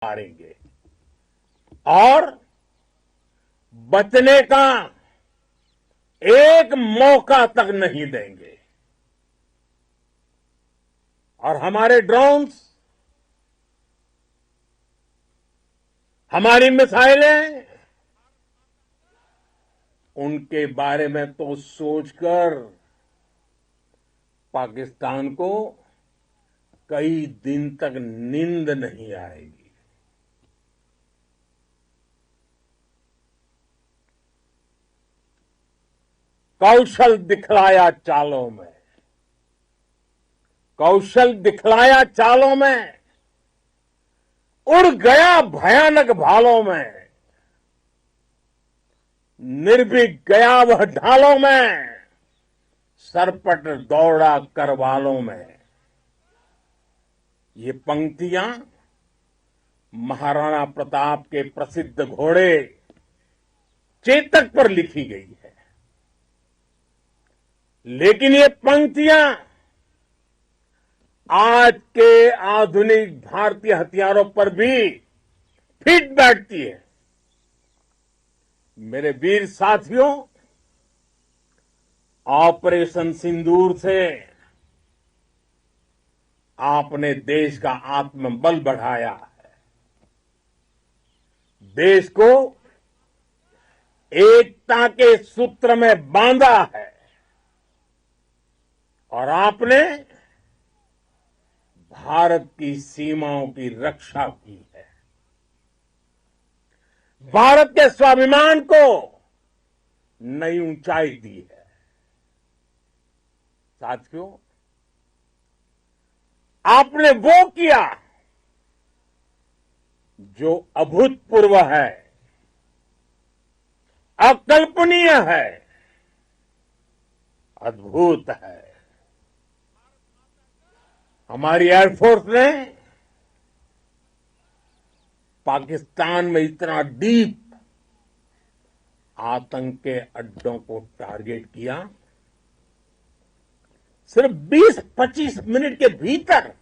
मारेंगे और बचने का एक मौका तक नहीं देंगे। और हमारे ड्रोन्स, हमारी मिसाइलें, उनके बारे में तो सोचकर पाकिस्तान को कई दिन तक नींद नहीं आएगी। कौशल दिखलाया चालों में, कौशल दिखलाया चालों में, उड़ गया भयानक भालों में, निर्भीक गया वह ढालों में, सरपट दौड़ा करवालों में। ये पंक्तियां महाराणा प्रताप के प्रसिद्ध घोड़े चेतक पर लिखी गई है। लेकिन ये पंक्तियां आज के आधुनिक भारतीय हथियारों पर भी फिट बैठती है। मेरे वीर साथियों, ऑपरेशन सिंदूर से आपने देश का आत्मबल बढ़ाया है, देश को एकता के सूत्र में बांधा है और आपने भारत की सीमाओं की रक्षा की है। भारत के स्वाभिमान को नई ऊंचाई दी है। साथियों, आपने वो किया जो अभूतपूर्व है, अकल्पनीय है, अद्भुत है। हमारी एयरफोर्स ने पाकिस्तान में इतना डीप आतंक के अड्डों को टारगेट किया, सिर्फ 20-25 मिनट के भीतर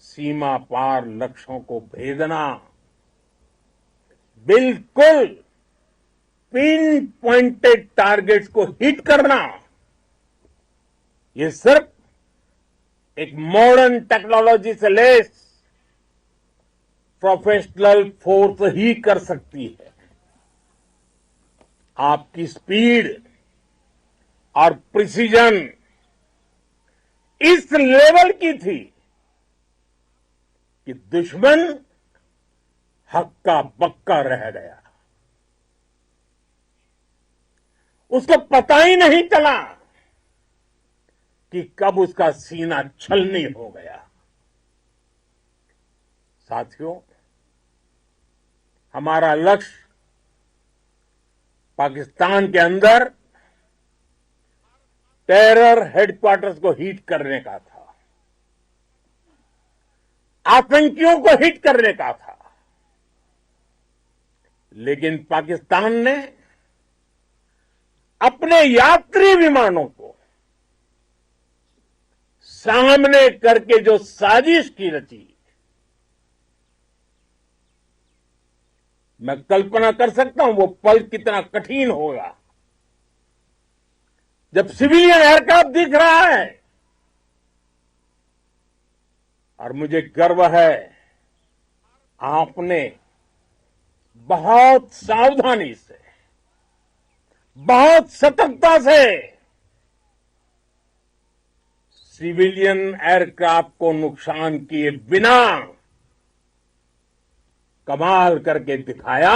सीमा पार लक्ष्यों को भेदना, बिल्कुल पिन पॉइंटेड टारगेट्स को हिट करना, ये सिर्फ एक मॉडर्न टेक्नोलॉजी से लेस प्रोफेशनल फोर्स ही कर सकती है। आपकी स्पीड और प्रिसीजन इस लेवल की थी कि दुश्मन हक्का बक्का रह गया। उसको पता ही नहीं चला कि कब उसका सीना छलनी हो गया। साथियों, हमारा लक्ष्य पाकिस्तान के अंदर टेरर हेडक्वार्टर्स को हिट करने का था, आतंकियों को हिट करने का था। लेकिन पाकिस्तान ने अपने यात्री विमानों को सामने करके जो साजिश की रची, मैं कल्पना कर सकता हूं वो पल कितना कठिन होगा जब सिविलियन एयरक्राफ्ट दिख रहा है। और मुझे गर्व है, आपने बहुत सावधानी से, बहुत सतर्कता से सिविलियन एयरक्राफ्ट को नुकसान किए बिना कमाल करके दिखाया,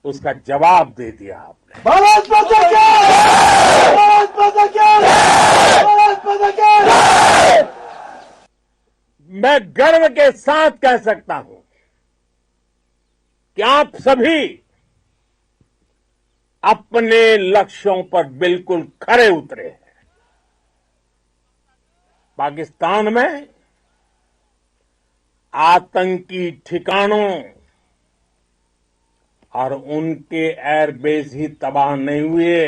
उसका जवाब दे दिया आपने। भारत माता की जय! भारत माता की जय! भारत माता की जय! मैं गर्व के साथ कह सकता हूं कि आप सभी अपने लक्ष्यों पर बिल्कुल खरे उतरे हैं। पाकिस्तान में आतंकी ठिकानों और उनके एयरबेस ही तबाह नहीं हुए,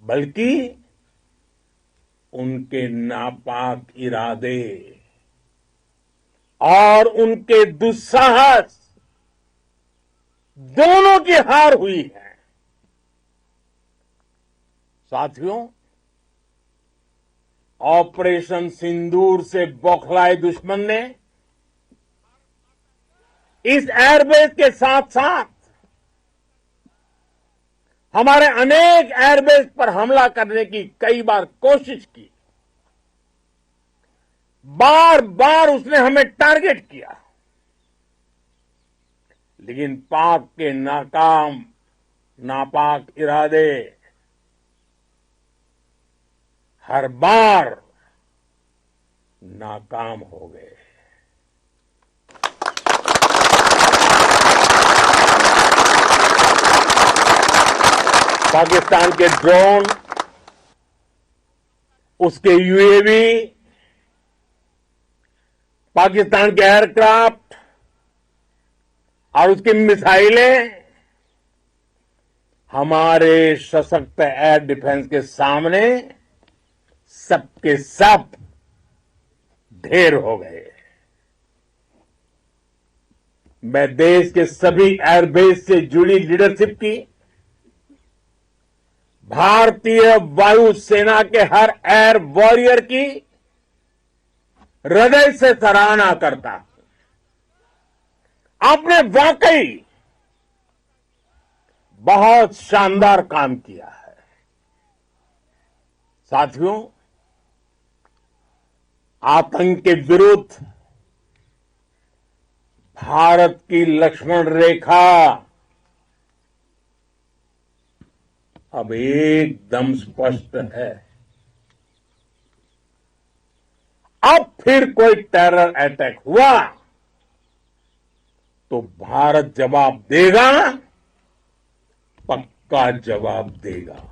बल्कि उनके नापाक इरादे, और उनके दुस्साहस दोनों की हार हुई है। साथियों, ऑपरेशन सिंदूर से बौखलाए दुश्मन ने इस एयरबेस के साथ साथ हमारे अनेक एयरबेस पर हमला करने की कई बार कोशिश की। बार बार उसने हमें टारगेट किया, लेकिन पाक के नापाक इरादे हर बार नाकाम हो गए। पाकिस्तान के ड्रोन, उसके यूएवी, पाकिस्तान के एयरक्राफ्ट और उसकी मिसाइलें हमारे सशक्त एयर डिफेंस के सामने सबके सब ढेर हो गए। मैं देश के सभी एयरबेस से जुड़ी लीडरशिप की, भारतीय वायुसेना के हर एयर वॉरियर की हृदय से सराहना करता हूं। आपने वाकई बहुत शानदार काम किया है। साथियों, आतंक के विरुद्ध भारत की लक्ष्मण रेखा अब एकदम स्पष्ट है। अब फिर कोई टेरर अटैक हुआ तो भारत जवाब देगा, पक्का जवाब देगा।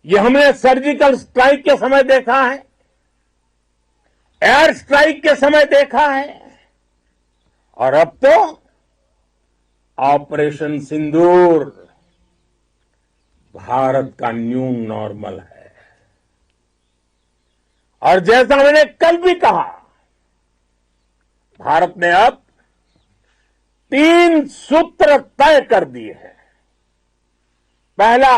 ये हमने सर्जिकल स्ट्राइक के समय देखा है, एयर स्ट्राइक के समय देखा है, और अब तो ऑपरेशन सिंदूर भारत का न्यू नॉर्मल है। और जैसा मैंने कल भी कहा, भारत ने अब 3 सूत्र तय कर दिए हैं। पहला,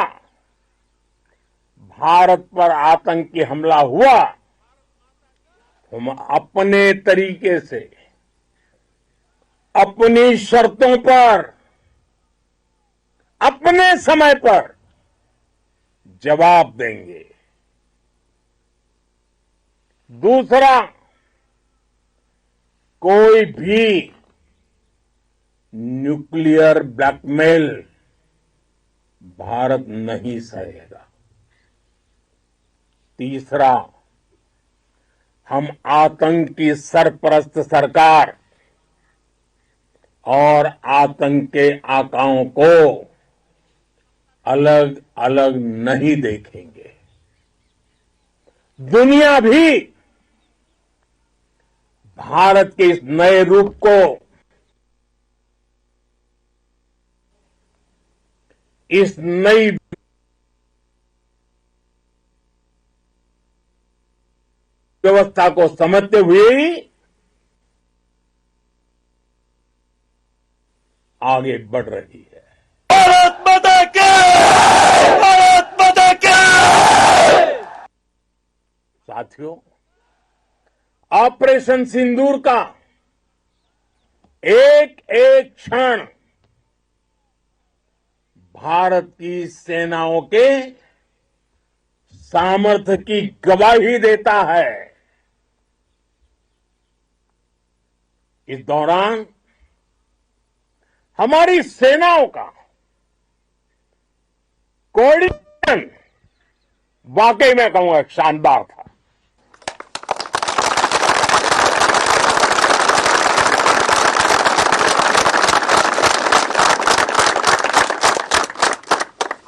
भारत पर आतंकी हमला हुआ, हम अपने तरीके से, अपनी शर्तों पर, अपने समय पर जवाब देंगे। दूसरा, कोई भी न्यूक्लियर ब्लैकमेल भारत नहीं सहेगा। तीसरा, हम आतंक की सरपरस्त सरकार और आतंक के आकाओं को अलग अलग नहीं देखेंगे। दुनिया भी भारत के इस नए रूप को, इस नई व्यवस्था को समझते हुए ही आगे बढ़ रही है। भारत माता की! भारत माता की! साथियों, ऑपरेशन सिंदूर का एक एक क्षण भारत की सेनाओं के सामर्थ्य की गवाही देता है। इस दौरान हमारी सेनाओं का कोऑर्डिनेशन वाकई में कहूंगा शानदार था।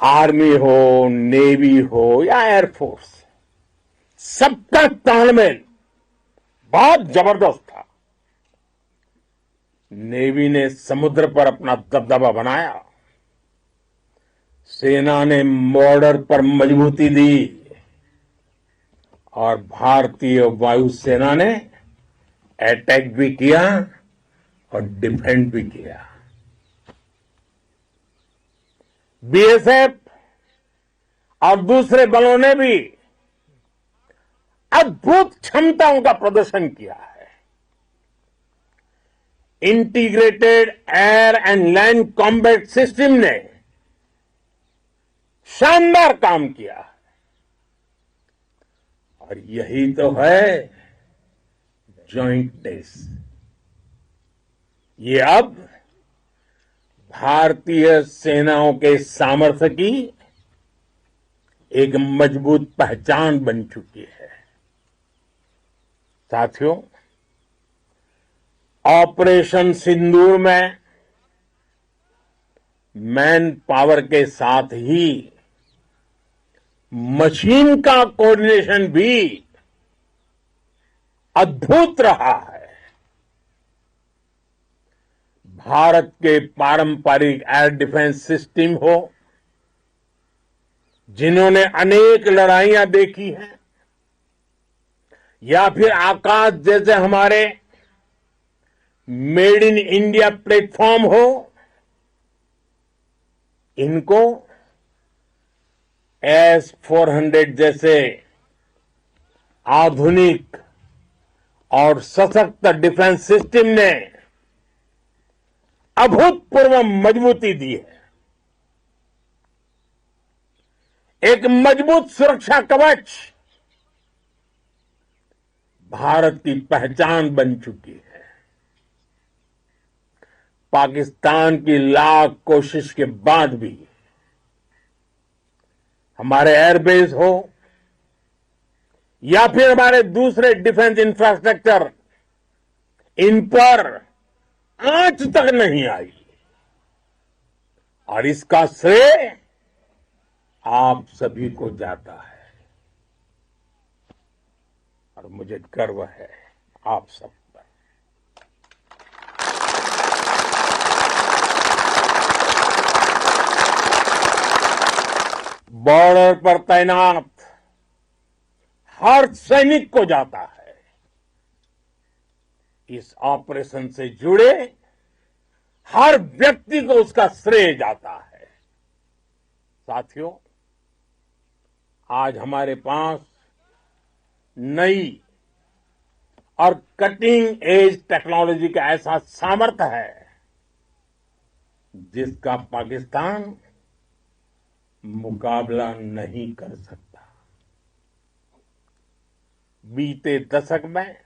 आर्मी हो, नेवी हो या एयरफोर्स, सबका तालमेल बहुत जबरदस्त था। नेवी ने समुद्र पर अपना दबदबा बनाया, सेना ने बॉर्डर पर मजबूती दी और भारतीय वायुसेना ने अटैक भी किया और डिफेंड भी किया। बीएसएफ और दूसरे बलों ने भी अद्भुत क्षमताओं का प्रदर्शन किया है। Integrated air and land combat system ने शानदार काम किया है। और यही तो है जॉइंटनेस। ये अब भारतीय सेनाओं के सामर्थ्य की एक मजबूत पहचान बन चुकी है। साथियों, ऑपरेशन सिंदूर में मैन पावर के साथ ही मशीन का कोऑर्डिनेशन भी अद्भुत रहा है। भारत के पारंपरिक एयर डिफेंस सिस्टम हो, जिन्होंने अनेक लड़ाइयां देखी हैं, या फिर आकाश जैसे हमारे मेड इन इंडिया प्लेटफॉर्म हो, इनको S-400 जैसे आधुनिक और सशक्त डिफेंस सिस्टम ने अभूतपूर्व मजबूती दी है। एक मजबूत सुरक्षा कवच भारत की पहचान बन चुकी है। पाकिस्तान की लाख कोशिश के बाद भी हमारे एयरबेस हो या फिर हमारे दूसरे डिफेंस इंफ्रास्ट्रक्चर, इन पर आंच तक नहीं आई। और इसका श्रेय आप सभी को जाता है। और मुझे गर्व है आप सब पर। बॉर्डर पर तैनात हर सैनिक को जाता है। इस ऑपरेशन से जुड़े हर व्यक्ति को उसका श्रेय जाता है। साथियों, आज हमारे पास नई और कटिंग एज टेक्नोलॉजी का ऐसा सामर्थ्य है जिसका पाकिस्तान मुकाबला नहीं कर सकता। बीते दशक में